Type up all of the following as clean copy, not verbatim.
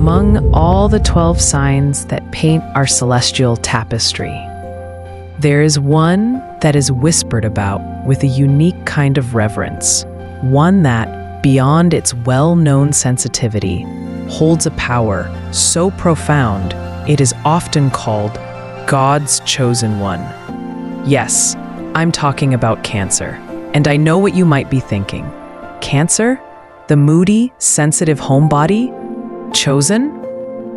among all the 12 signs that paint our celestial tapestry, there is one that is whispered about with a unique kind of reverence, one that, beyond its well-known sensitivity, holds a power so profound it is often called God's chosen one. Yes, I'm talking about Cancer. And I know what you might be thinking. Cancer? The moody, sensitive homebody? Chosen?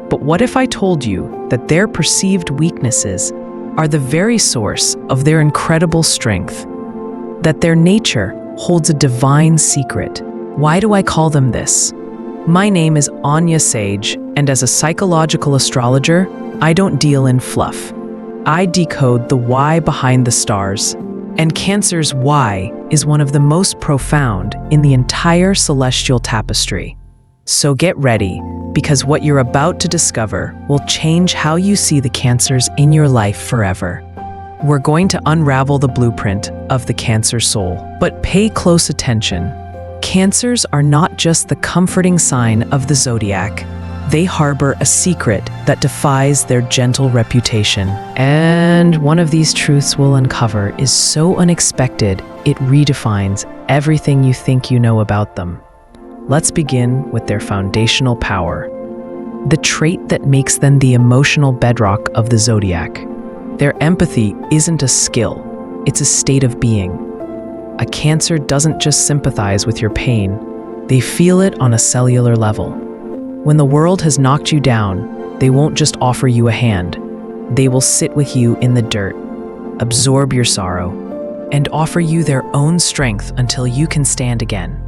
But what if I told you that their perceived weaknesses are the very source of their incredible strength? That their nature holds a divine secret? Why do I call them this? My name is Anya Sage, and as a psychological astrologer, I don't deal in fluff. I decode the why behind the stars. And Cancer's why is one of the most profound in the entire celestial tapestry. So get ready, because what you're about to discover will change how you see the Cancers in your life forever. We're going to unravel the blueprint of the Cancer soul. But pay close attention. Cancers are not just the comforting sign of the Zodiac. They harbor a secret that defies their gentle reputation. And one of these truths we'll uncover is so unexpected, it redefines everything you think you know about them. Let's begin with their foundational power, the trait that makes them the emotional bedrock of the Zodiac. Their empathy isn't a skill, it's a state of being. A Cancer doesn't just sympathize with your pain, they feel it on a cellular level. When the world has knocked you down, they won't just offer you a hand. They will sit with you in the dirt, absorb your sorrow, and offer you their own strength until you can stand again.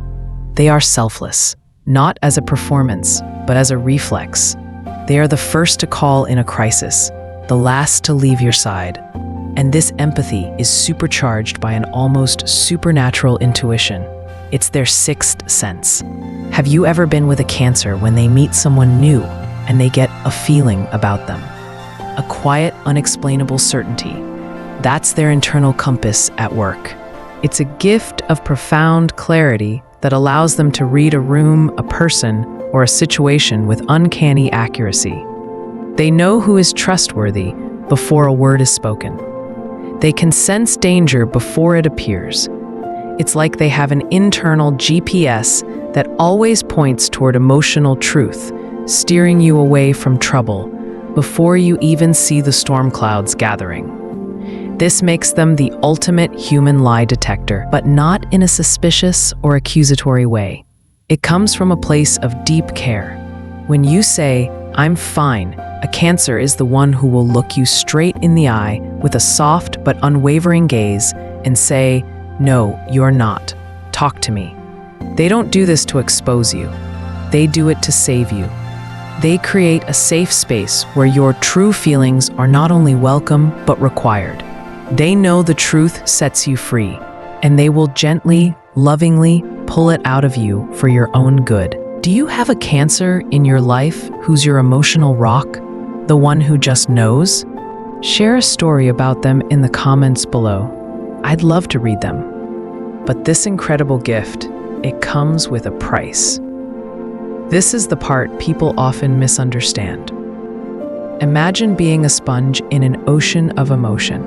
They are selfless, not as a performance, but as a reflex. They are the first to call in a crisis, the last to leave your side. And this empathy is supercharged by an almost supernatural intuition. It's their sixth sense. Have you ever been with a Cancer when they meet someone new and they get a feeling about them? A quiet, unexplainable certainty. That's their internal compass at work. It's a gift of profound clarity that allows them to read a room, a person, or a situation with uncanny accuracy. They know who is trustworthy before a word is spoken. They can sense danger before it appears. It's like they have an internal GPS that always points toward emotional truth, steering you away from trouble before you even see the storm clouds gathering. This makes them the ultimate human lie detector, but not in a suspicious or accusatory way. It comes from a place of deep care. When you say, "I'm fine," a Cancer is the one who will look you straight in the eye with a soft but unwavering gaze and say, "No, you're not. Talk to me." They don't do this to expose you. They do it to save you. They create a safe space where your true feelings are not only welcome, but required. They know the truth sets you free, and they will gently, lovingly pull it out of you for your own good. Do you have a Cancer in your life who's your emotional rock? The one who just knows? Share a story about them in the comments below. I'd love to read them. But this incredible gift, it comes with a price. This is the part people often misunderstand. Imagine being a sponge in an ocean of emotion.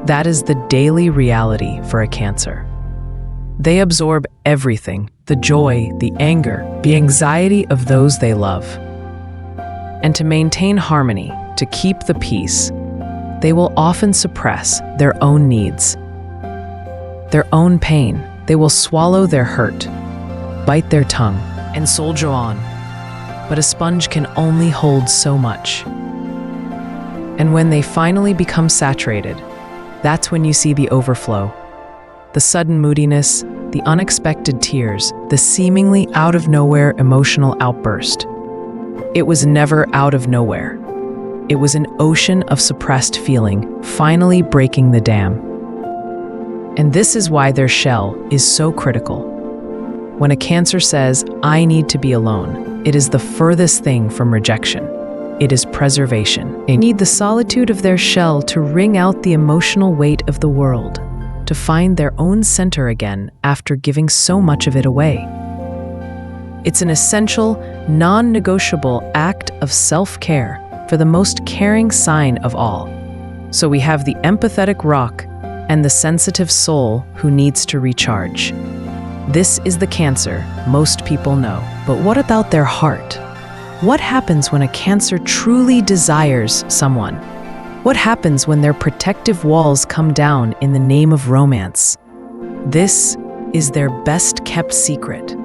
That is the daily reality for a Cancer. They absorb everything, the joy, the anger, the anxiety of those they love. And to maintain harmony, to keep the peace, they will often suppress their own needs, their own pain. They will swallow their hurt, bite their tongue, and soldier on. But a sponge can only hold so much. And when they finally become saturated, that's when you see the overflow. The sudden moodiness, the unexpected tears, the seemingly out-of-nowhere emotional outburst. It was never out of nowhere. It was an ocean of suppressed feeling, finally breaking the dam. And this is why their shell is so critical. When a Cancer says, "I need to be alone," it is the furthest thing from rejection. It is preservation. They need the solitude of their shell to wring out the emotional weight of the world, to find their own center again after giving so much of it away. It's an essential, non-negotiable act of self-care for the most caring sign of all. So we have the empathetic rock and the sensitive soul who needs to recharge. This is the Cancer most people know. But what about their heart? What happens when a Cancer truly desires someone? What happens when their protective walls come down in the name of romance? This is their best-kept secret,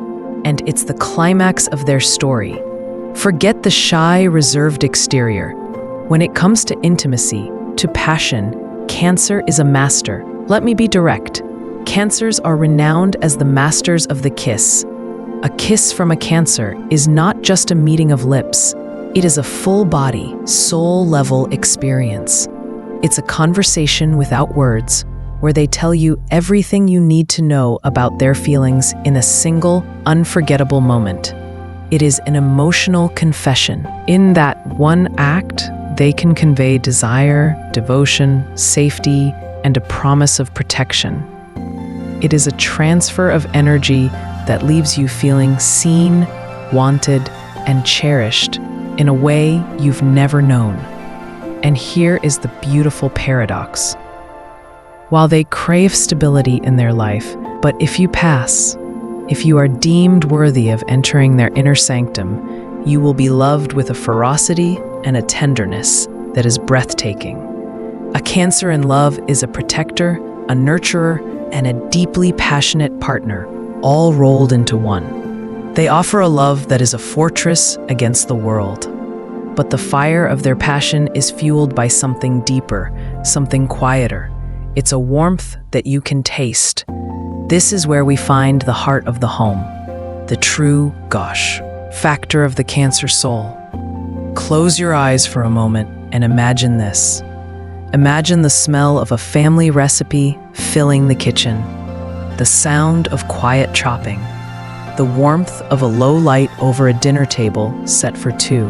and it's the climax of their story. Forget the shy, reserved exterior. When it comes to intimacy, to passion, Cancer is a master. Let me be direct. Cancers are renowned as the masters of the kiss. A kiss from a Cancer is not just a meeting of lips. It is a full-body, soul-level experience. It's a conversation without words, where they tell you everything you need to know about their feelings in a single, unforgettable moment. It is an emotional confession. In that one act, they can convey desire, devotion, safety, and a promise of protection. It is a transfer of energy that leaves you feeling seen, wanted, and cherished in a way you've never known. And here is the beautiful paradox. While they crave stability in their life, but if you pass, if you are deemed worthy of entering their inner sanctum, you will be loved with a ferocity and a tenderness that is breathtaking. A Cancer in love is a protector, a nurturer, and a deeply passionate partner, all rolled into one. They offer a love that is a fortress against the world. But the fire of their passion is fueled by something deeper, something quieter. It's a warmth that you can taste. This is where we find the heart of the home, the true, factor of the Cancer soul. Close your eyes for a moment and imagine this. Imagine the smell of a family recipe filling the kitchen, the sound of quiet chopping, the warmth of a low light over a dinner table set for two.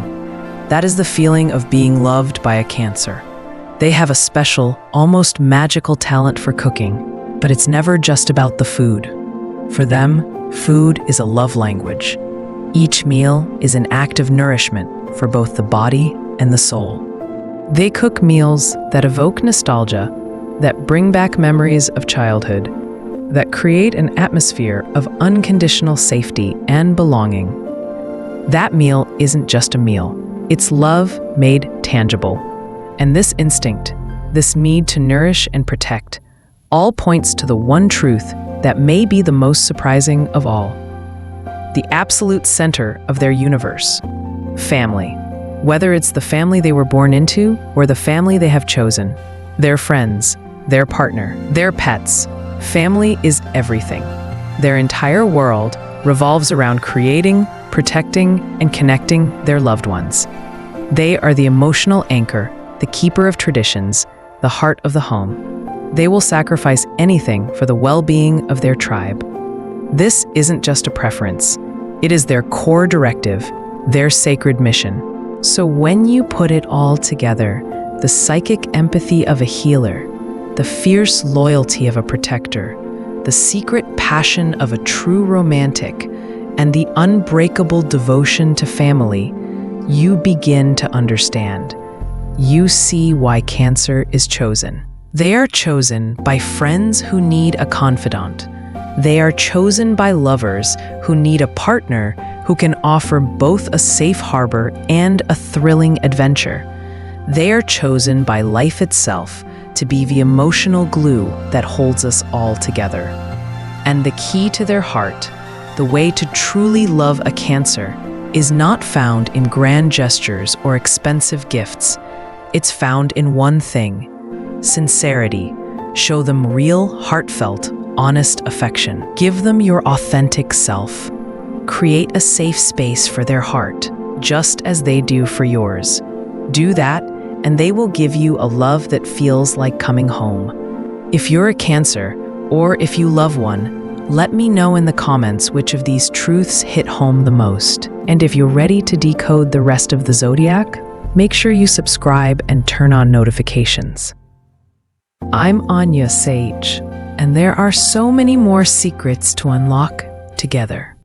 That is the feeling of being loved by a Cancer. They have a special, almost magical talent for cooking, but it's never just about the food. For them, food is a love language. Each meal is an act of nourishment for both the body and the soul. They cook meals that evoke nostalgia, that bring back memories of childhood, that create an atmosphere of unconditional safety and belonging. That meal isn't just a meal, it's love made tangible. And this instinct, this need to nourish and protect, all points to the one truth that may be the most surprising of all. The absolute center of their universe, family. Whether it's the family they were born into or the family they have chosen, their friends, their partner, their pets, family is everything. Their entire world revolves around creating, protecting, and connecting their loved ones. They are the emotional anchor, the keeper of traditions, the heart of the home. They will sacrifice anything for the well-being of their tribe. This isn't just a preference. It is their core directive, their sacred mission. So when you put it all together, the psychic empathy of a healer, the fierce loyalty of a protector, the secret passion of a true romantic, and the unbreakable devotion to family, you begin to understand. You see why Cancer is chosen. They are chosen by friends who need a confidant. They are chosen by lovers who need a partner who can offer both a safe harbor and a thrilling adventure. They are chosen by life itself to be the emotional glue that holds us all together. And the key to their heart, the way to truly love a Cancer, is not found in grand gestures or expensive gifts. It's found in one thing: sincerity. Show them real, heartfelt, honest affection. Give them your authentic self. Create a safe space for their heart, just as they do for yours. Do that, and they will give you a love that feels like coming home. If you're a Cancer, or if you love one, let me know in the comments which of these truths hit home the most. And if you're ready to decode the rest of the Zodiac, make sure you subscribe and turn on notifications. I'm Anya Sage, and there are so many more secrets to unlock together.